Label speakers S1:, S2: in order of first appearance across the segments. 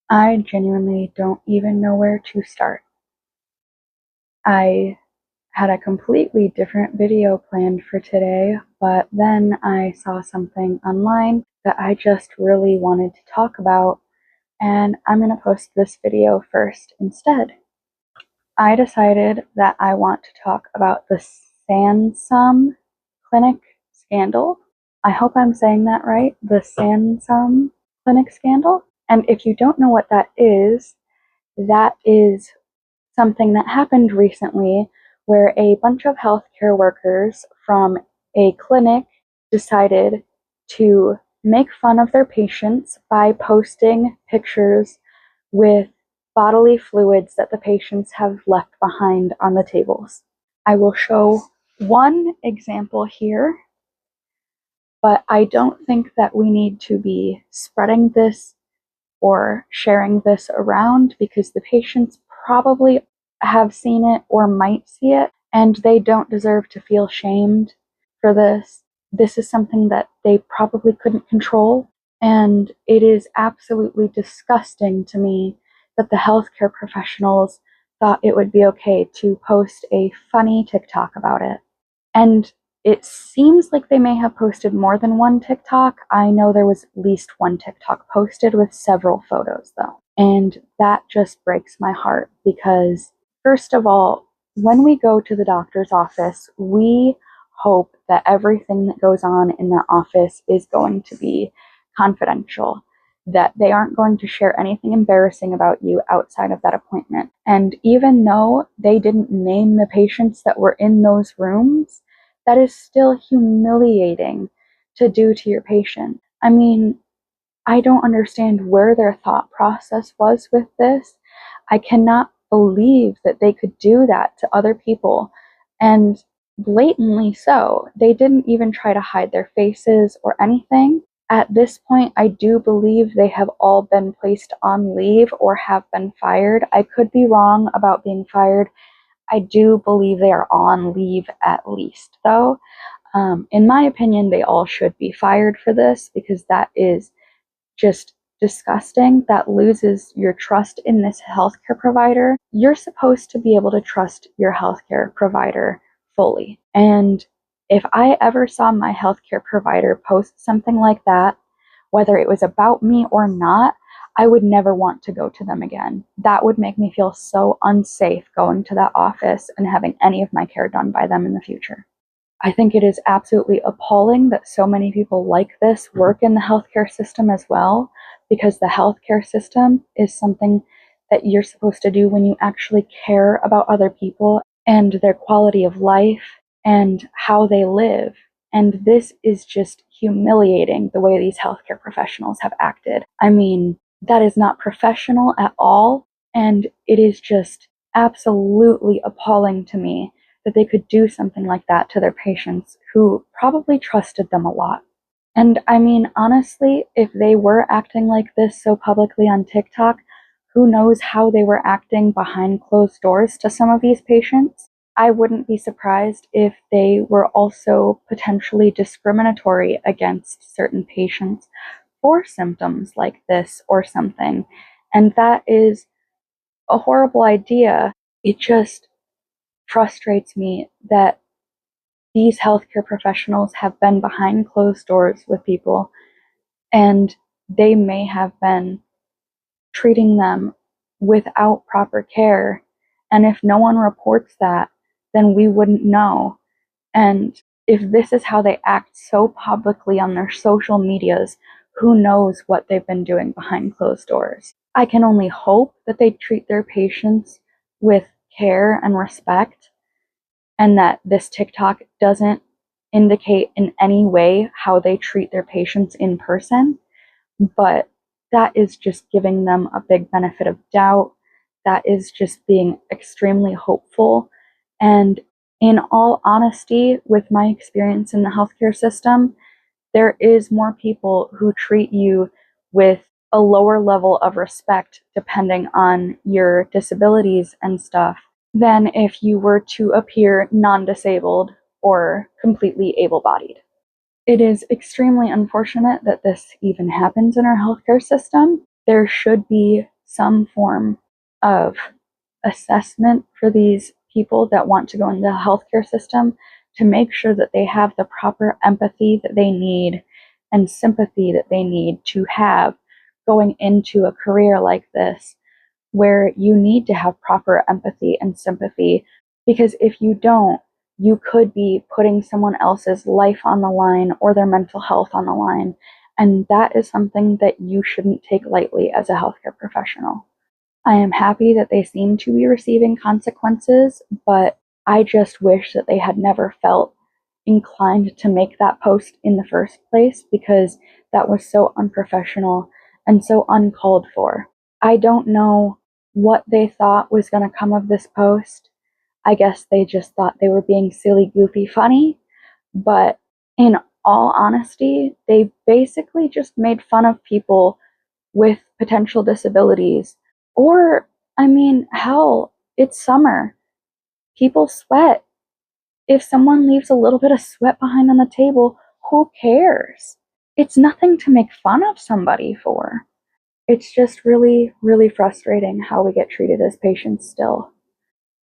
S1: I genuinely don't even know where to start. I had a completely different video planned for today, but then I saw something online that I just really wanted to talk about, and I'm going to post this video first instead. I decided that I want to talk about the Samsun Clinic Scandal. I hope I'm saying that right, the Samsun Clinic Scandal. And if you don't know what that is something that happened recently where a bunch of healthcare workers from a clinic decided to make fun of their patients by posting pictures with bodily fluids that the patients have left behind on the tables. I will show one example here, but I don't think that we need to be spreading this or sharing this around because the patients probably have seen it or might see it, and they don't deserve to feel shamed for this. This is something that they probably couldn't control, and it is absolutely disgusting to me that the healthcare professionals thought it would be okay to post a funny TikTok about it. And it seems like they may have posted more than one TikTok. I know there was at least one TikTok posted with several photos, though. And that just breaks my heart because, first of all, when we go to the doctor's office, we hope that everything that goes on in that office is going to be confidential, that they aren't going to share anything embarrassing about you outside of that appointment. And even though they didn't name the patients that were in those rooms, that is still humiliating to do to your patient. I mean, I don't understand where their thought process was with this. I cannot believe that they could do that to other people, and blatantly so. They didn't even try to hide their faces or anything. At this point, I do believe they have all been placed on leave or have been fired. I could be wrong about being fired. I do believe they are on leave at least, though. In my opinion, they all should be fired for this because that is just disgusting. That loses your trust in this healthcare provider. You're supposed to be able to trust your healthcare provider fully. And if I ever saw my healthcare provider post something like that, whether it was about me or not, I would never want to go to them again. That would make me feel so unsafe going to that office and having any of my care done by them in the future. I think it is absolutely appalling that so many people like this work in the healthcare system as well, because the healthcare system is something that you're supposed to do when you actually care about other people and their quality of life and how they live. And this is just humiliating the way these healthcare professionals have acted. I mean, that is not professional at all, and it is just absolutely appalling to me that they could do something like that to their patients who probably trusted them a lot. And I mean, honestly, if they were acting like this so publicly on TikTok, who knows how they were acting behind closed doors to some of these patients? I wouldn't be surprised if they were also potentially discriminatory against certain patients for symptoms like this or something. And that is a horrible idea. It just frustrates me that these healthcare professionals have been behind closed doors with people and they may have been treating them without proper care. And if no one reports that, then we wouldn't know. And if this is how they act so publicly on their social medias, who knows what they've been doing behind closed doors. I can only hope that they treat their patients with care and respect, and that this TikTok doesn't indicate in any way how they treat their patients in person. But that is just giving them a big benefit of doubt. That is just being extremely hopeful. And in all honesty, with my experience in the healthcare system, there is more people who treat you with a lower level of respect depending on your disabilities and stuff than if you were to appear non-disabled or completely able-bodied. It is extremely unfortunate that this even happens in our healthcare system. There should be some form of assessment for these people that want to go into the healthcare system, to make sure that they have the proper empathy that they need and sympathy that they need to have going into a career like this, where you need to have proper empathy and sympathy, because if you don't, you could be putting someone else's life on the line or their mental health on the line. And that is something that you shouldn't take lightly as a healthcare professional. I am happy that they seem to be receiving consequences, but I just wish that they had never felt inclined to make that post in the first place, because that was so unprofessional and so uncalled for. I don't know what they thought was going to come of this post. I guess they just thought they were being silly, goofy, funny, but in all honesty, they basically just made fun of people with potential disabilities. Or, I mean, hell, it's summer. People sweat. If someone leaves a little bit of sweat behind on the table, who cares? It's nothing to make fun of somebody for. It's just really, really frustrating how we get treated as patients still.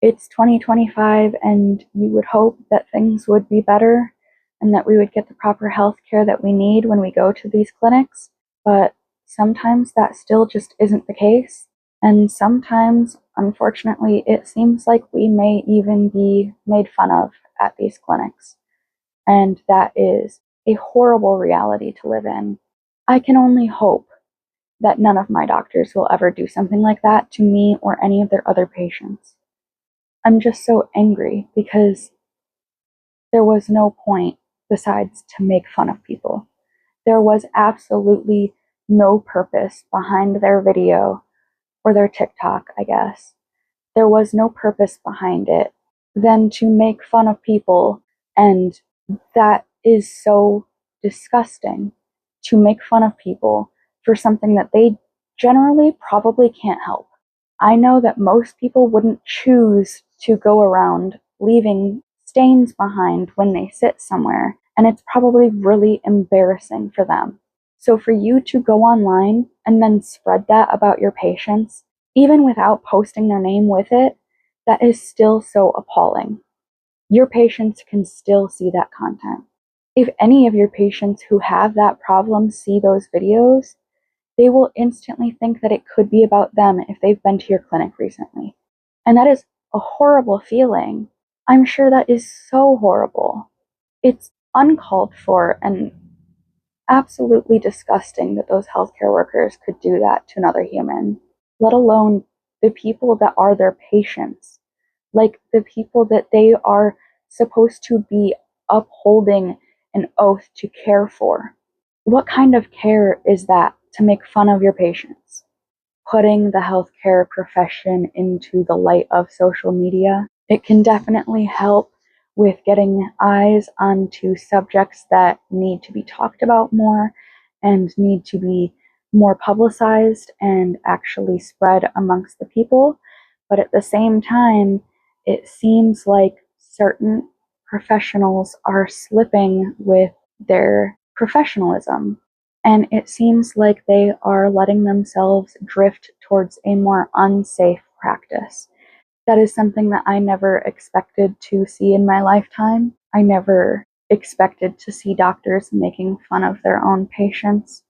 S1: It's 2025, and you would hope that things would be better and that we would get the proper health care that we need when we go to these clinics, but sometimes that still just isn't the case. And sometimes, unfortunately, it seems like we may even be made fun of at these clinics. And that is a horrible reality to live in. I can only hope that none of my doctors will ever do something like that to me or any of their other patients. I'm just so angry because there was no point besides to make fun of people. There was absolutely no purpose behind their video or their TikTok, I guess. There was no purpose behind it than to make fun of people, and that is so disgusting, to make fun of people for something that they generally probably can't help. I know that most people wouldn't choose to go around leaving stains behind when they sit somewhere, and it's probably really embarrassing for them. So for you to go online and then spread that about your patients, even without posting their name with it, that is still so appalling. Your patients can still see that content. If any of your patients who have that problem see those videos, they will instantly think that it could be about them if they've been to your clinic recently. And that is a horrible feeling. I'm sure that is so horrible. It's uncalled for and absolutely disgusting that those healthcare workers could do that to another human, let alone the people that are their patients, like the people that they are supposed to be upholding an oath to care for. What kind of care is that, to make fun of your patients? Putting the healthcare profession into the light of social media, it can definitely help with getting eyes onto subjects that need to be talked about more and need to be more publicized and actually spread amongst the people. But at the same time, it seems like certain professionals are slipping with their professionalism. And it seems like they are letting themselves drift towards a more unsafe practice. That is something that I never expected to see in my lifetime. I never expected to see doctors making fun of their own patients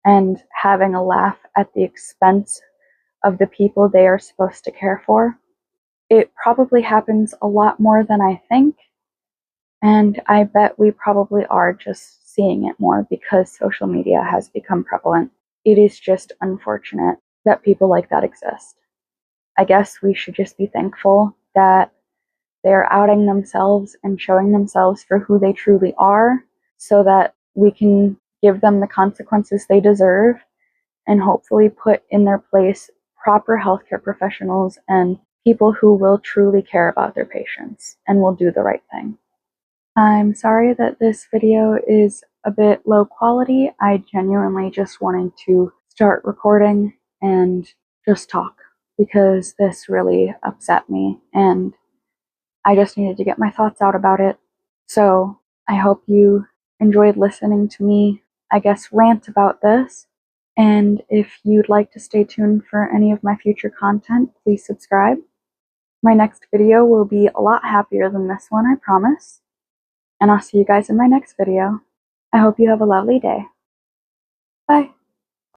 S1: and having a laugh at the expense of the people they are supposed to care for. It probably happens a lot more than I think, and I bet we probably are just seeing it more because social media has become prevalent. It is just unfortunate that people like that exist. I guess we should just be thankful that they're outing themselves and showing themselves for who they truly are, so that we can give them the consequences they deserve and hopefully put in their place proper healthcare professionals and people who will truly care about their patients and will do the right thing. I'm sorry that this video is a bit low quality. I genuinely just wanted to start recording and just talk because this really upset me and I just needed to get my thoughts out about it. So I hope you enjoyed listening to me, I guess, rant about this. And if you'd like to stay tuned for any of my future content, please subscribe. My next video will be a lot happier than this one, I promise. And I'll see you guys in my next video. I hope you have a lovely day. Bye.